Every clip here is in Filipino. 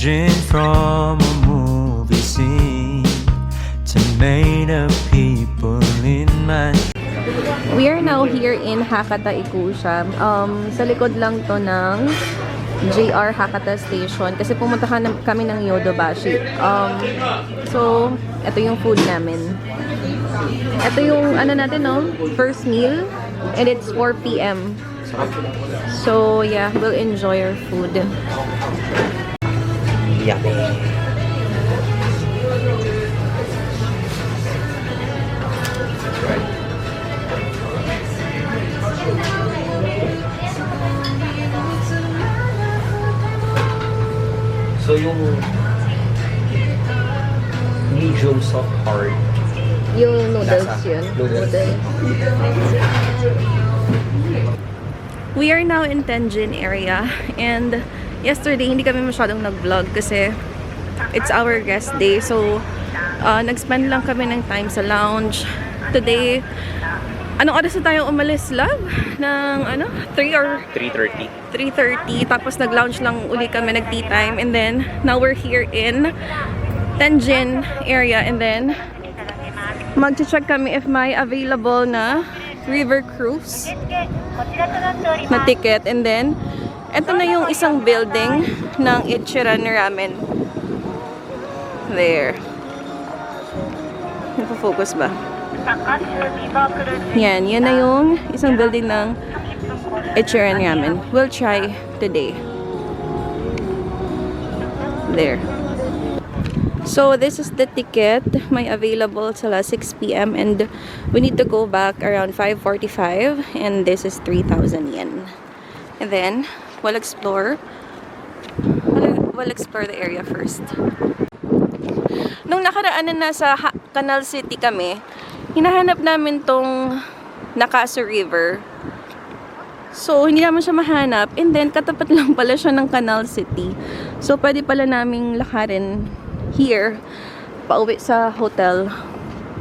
Imagine from a movie scene tomato people in my. We are now here in Hakata, Ikusa. Sa likod lang to ng JR Hakata Station kasi pumunta kami ng Yodobashi. So, ito yung food namin. Ito yung ano natin, no? First meal and it's 4 p.m. So, yeah, we'll enjoy our food. Yummy. So yung medium soft hard. Yung noodles yun. Noodles. We are now in Tenjin area and yesterday hindi kami masyadong nag-vlog kasi it's our rest day. So nag-spend lang kami ng time sa lounge. Today, anong oras na tayo umalis, love? Ng ano? 3 or 3:30. 3:30. Tapos nag-lounge lang uli kami, nag-tea time. And then, now we're here in Tenjin area. And then, mag-check kami if may available na river cruise na ticket. And then, eto na yung isang building ng Ichiran Ramen. There. Nagpo-focus ba? Yan na yung isang building ng Ichiran Ramen. We'll try today. There. So this is the ticket. May available till 6 p.m. and we need to go back around 5:45 and this is 3,000 yen. And then we'll explore the area first. Nung nakaraan na nasa Canal City kami, hinahanap namin tong Nakasu River. So, hindi naman siya mahanap. And then, katapat lang pala siya ng Canal City. So, pwede pala naming lakarin here, pauwi sa hotel.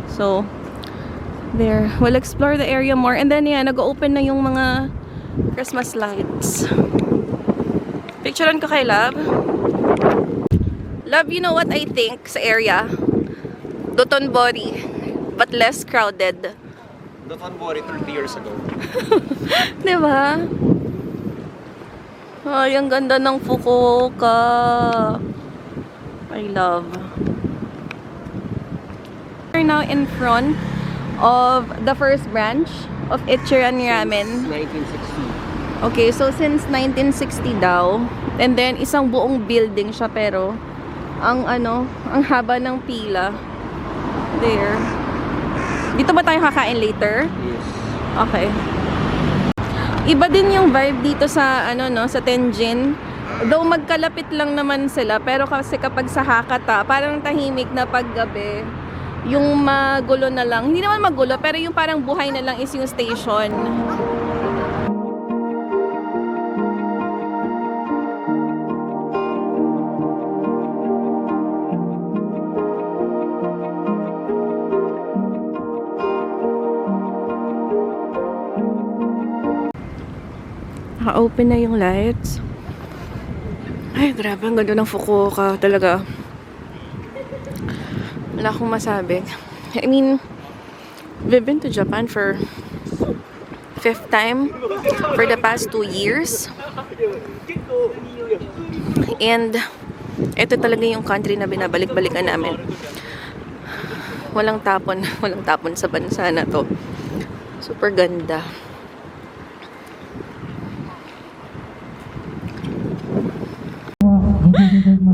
So, there. We'll explore the area more. And then, yan, nag-open na yung mga Christmas lights. Picturean ko kay Love. Love, you know what I think sa area? Dotonbori, but less crowded. Dotonbori 30 years ago. Diba? Ay, ang ganda ng Fukuoka. I love. We're now in front of the first branch of Ichiran Ramen. 1960. Okay, so since 1960 daw. And then, isang buong building siya pero ang haba ng pila. There. Dito ba tayo kakain later? Yes. Okay. Iba din yung vibe dito sa sa Tenjin. Though magkalapit lang naman sila, pero kasi kapag sa Hakata, parang tahimik na paggabi. Yung magulo na lang. Hindi naman magulo, pero yung parang buhay na lang is yung station. Naka-open na yung lights. Ay, grabe. Ang ganda ng Fukuoka. Talaga. Wala akong masabi. I mean, we've been to Japan for 5th time for the past 2 years. And, ito talaga yung country na binabalik-balikan namin. Walang tapon. Walang tapon sa bansa na to. Super ganda.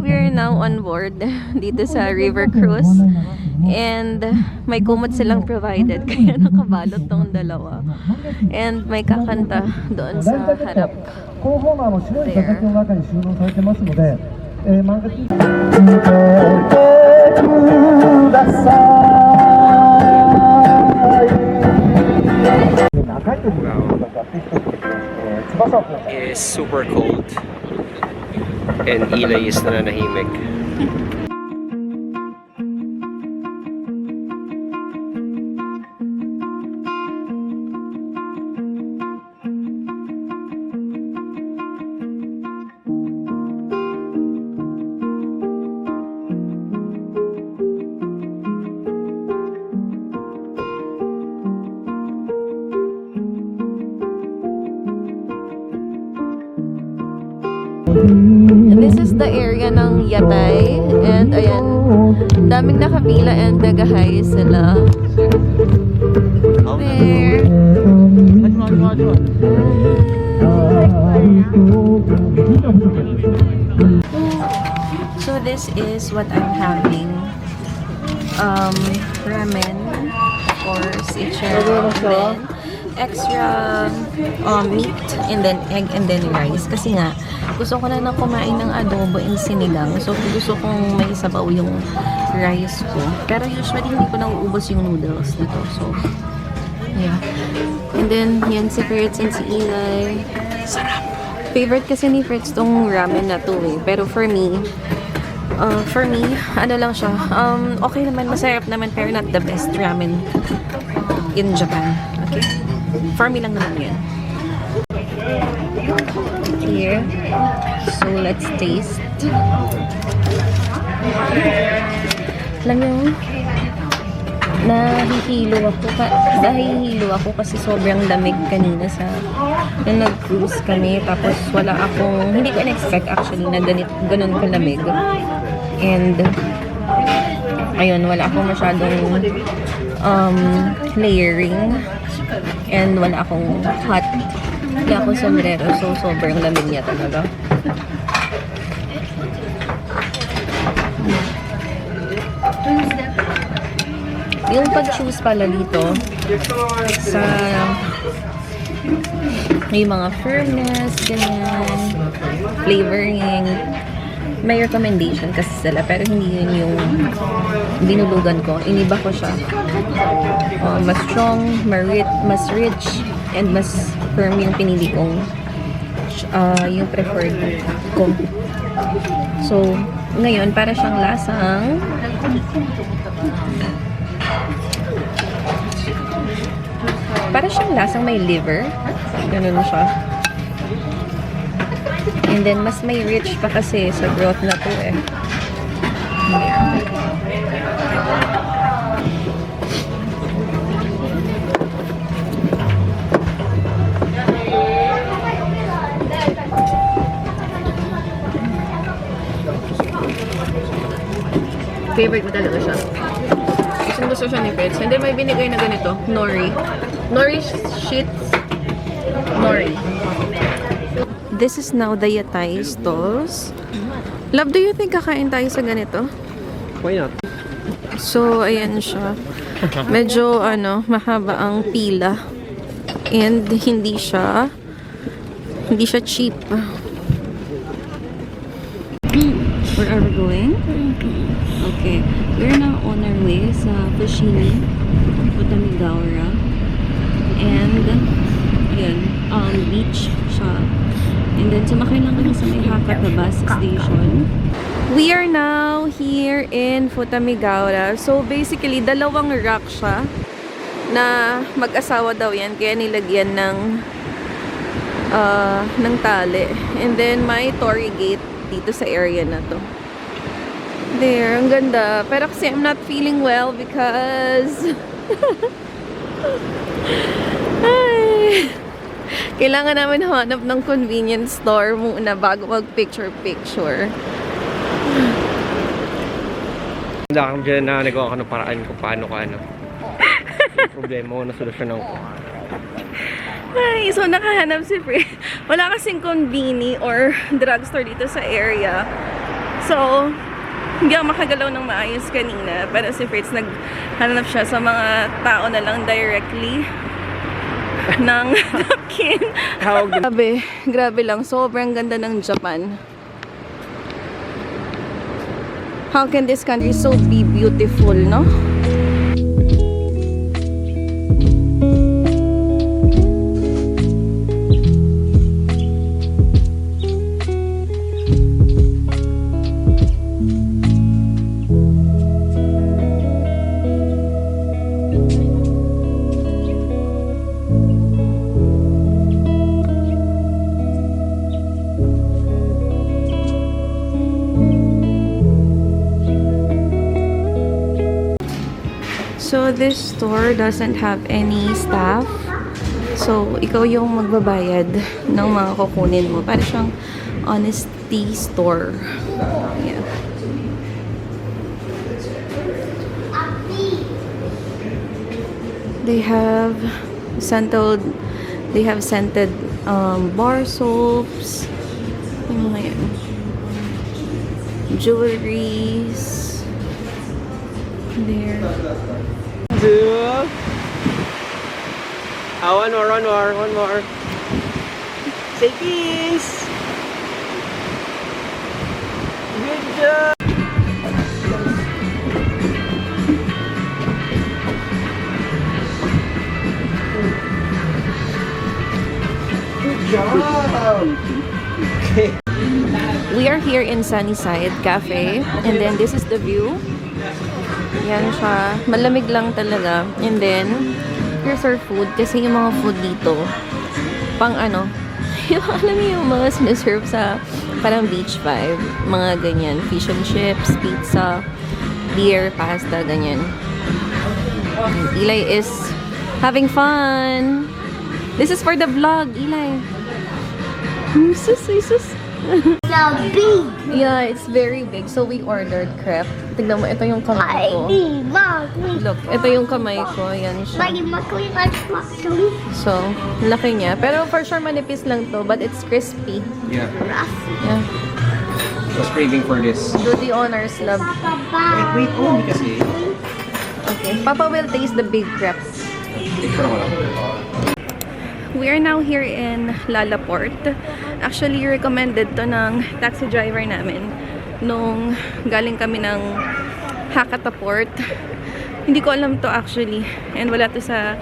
We're now on board dito sa River Cruise and may kumot silang provided kaya nakabalot tong dalawa and may kakanta doon sa harap There. Is super cold. And Eli is nananahimik. This is the area ng Yatay. And ayan, daming nakapila and nag-hi sila. There. So this is what I'm having. Ramen, of course, ichiran, then extra meat, and then egg, and then rice. Kasi nga, gusto ko na kumain ng adobo and sinigang. So, gusto kong may sabaw yung rice ko. Pero usually, hindi ko nauubos yung noodles na to. So, yeah. And then, yan si Fritz and si Eli. Sarap! Favorite kasi ni Fritz tong ramen na to eh. Pero for me, ano lang siya, okay naman, masarap naman, pero not the best ramen in Japan. Okay? For me lang naman yan. Here. So, let's taste. Alam nyo, nahihilo ako kasi sobrang lamig kanina nung nag-cruise kami. Tapos wala akong, hindi ko in-expect actually na ganun kalamig. And ayun, wala akong masyadong layering. And wala akong hat. Wala akong sombrero. So, sobrang lamig niya talaga. Yung pag-choose pala dito sa may mga firmness, ganyan, flavoring, may recommendation kasi sila, pero hindi yun yung binulugan ko. Iniba ko siya. Mas strong, mas rich, and mas firm yung pinili kong yung preferred ko. So, ngayon, para siyang lasang may liver. Ganun siya. And then, mas may rich pa kasi sa broth na to eh. Favorite mo talaga siya. Gusto siya ni Fritz. And then, may binigay na ganito. Nori. Nori sheets. Nori. This is now the Yatay stalls. Love, do you think kakain tayo sa ganito? Why not? So, ayan siya. Medyo, mahaba ang pila. And hindi siya cheap. Where are we going? Okay. We're now on our way sa Fushimi, Futamigaura. And, ayan, beach siya. And then, sumakay lang kami sa may Hakata bus station. We are now here in Futamigaura. So, basically, dalawang rock siya na mag-asawa daw yan. Kaya nilagyan ng tali. And then, may torii gate dito sa area na to. There, ang ganda. Pero kasi I'm not feeling well because ay, kailangan namin hanap ng convenience store muna bago mag-picture-picture. Hindi kami dyan na nagawa ka ng paraan kung paano ka problema mo na solusyonan ko. Ay, so nakahanap si Fred. Wala kasing conveni or drugstore dito sa area. So, hindi ako makagalaw ng maayos kanina. Pero si Fritz, naghanap siya sa mga tao na lang directly ng napkin. Grabe lang. Sobrang ganda ng Japan. How can this country so be beautiful, no? So, this store doesn't have any staff. So, ikaw yung magbabayad ng mga kukunin mo. Para siyang Honesty Store. Yeah. They have scented bar soaps. Yung mga yan. Jewelries. There. Two. One more. Say kiss. Good job. Good job. We are here in Sunnyside Cafe, and then this is the view. Yan siya. Malamig lang talaga. And then, here's our food. Kasi yung mga food dito, pang ano, yung alam niyo yung mga sinaserve sa parang beach vibe. Mga ganyan. Fish and chips, pizza, beer, pasta, ganyan. Eli is having fun. This is for the vlog, Eli. Jesus. So big. Yeah, it's very big. So we ordered crepe. Tignan mo, ito yung kamay ko. Look, ito yung kamay ko. Yan siya. So, laki niya. Pero for sure manipis lang to, but it's crispy. Yeah. Yeah. I was craving for this. Do the honors, love. Wait, only kasi. Okay. Papa will taste the big crepe. Picture ko lang. We are now here in Lalaport. Actually, recommended to ng taxi driver namin nung galing kami ng Hakata Port. Hindi ko alam to actually. And wala to sa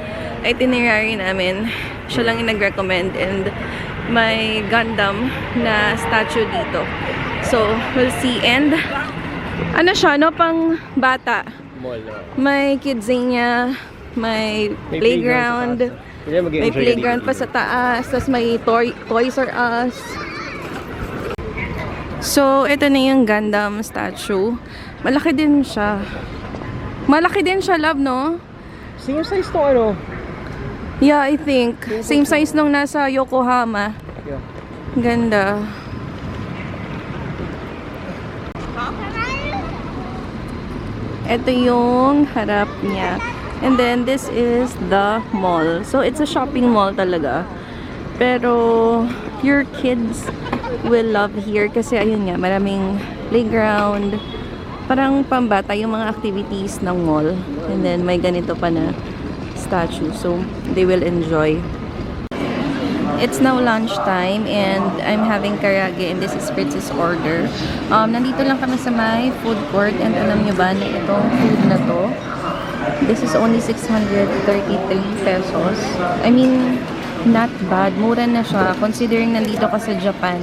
itinerary namin. Siya lang yung nag-recommend. And may Gundam na statue dito. So, we'll see. And ano siya, no? Pang bata. Mall. May kidzania, may playground. May playground pa sa taas. Tapos may Toys R Us. So, ito na yung Gundam statue. Malaki din siya. Malaki din siya, love, no? Same size to ano? Yeah, I think. Same size nung nasa Yokohama. Yeah. Ganda. Ito yung harap niya. And then, this is the mall. So, it's a shopping mall talaga. Pero, your kids will love here kasi ayun nga, maraming playground. Parang pambata yung mga activities ng mall. And then, may ganito pa na statue. So, they will enjoy. It's now lunchtime and I'm having karage and this is Fritz's order. Nandito lang kami sa may food court and alam nyo ba na itong food na to, this is only 633 pesos. I mean, not bad. Mura na siya considering nandito ka sa Japan.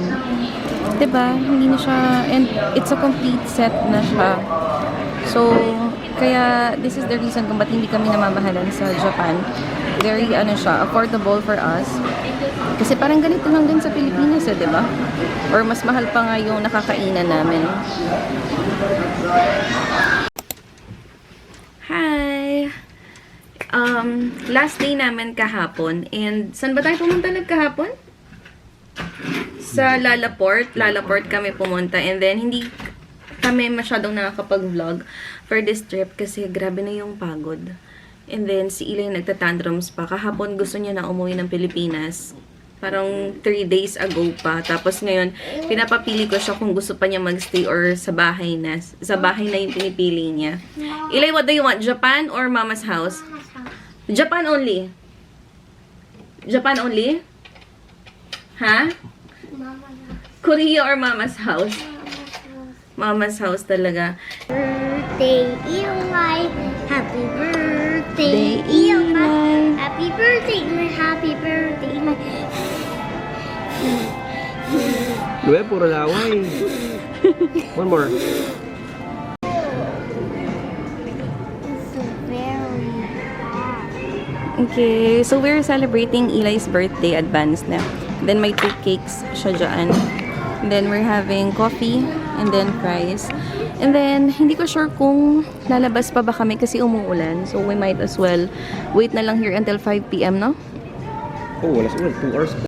Diba? Hindi na siya, and it's a complete set na siya. So, kaya this is the reason kung ba't hindi kami namamahalan sa Japan. Very, ano siya, affordable for us. Kasi parang ganito lang din sa Pilipinas, eh, diba? Or mas mahal pa nga yung nakakainan namin. Hi! Last day namin kahapon. And saan ba tayo pumunta nagkahapon? Sa Lalaport. Lalaport kami pumunta. And then, hindi kami masyadong nakakapag-vlog for this trip kasi grabe na yung pagod. And then, si Eli nagtatantrums pa. Kahapon gusto niya na umuwi ng Pilipinas. Parang 3 days ago pa. Tapos ngayon, pinapapili ko siya kung gusto pa niya magstay or sa bahay na. Sa bahay na yung pinipili niya. Eli, what do you want? Japan or Mama's house? Japan only. Japan only? Ha? Korea or Mama's house? Mama's house talaga. Birthday, Eli. Happy birthday, Eli. Happy birthday, my happy birthday, my. Luwe, puro laway. One more. Okay, so we're celebrating Eli's birthday advance na. Then may 2 cakes siya dyan. And then we're having coffee and then fries. And then, hindi ko sure kung lalabas pa ba kami kasi umuulan. So we might as well wait na lang here until 5 PM, no? Oh, wala siguro. 2 hours.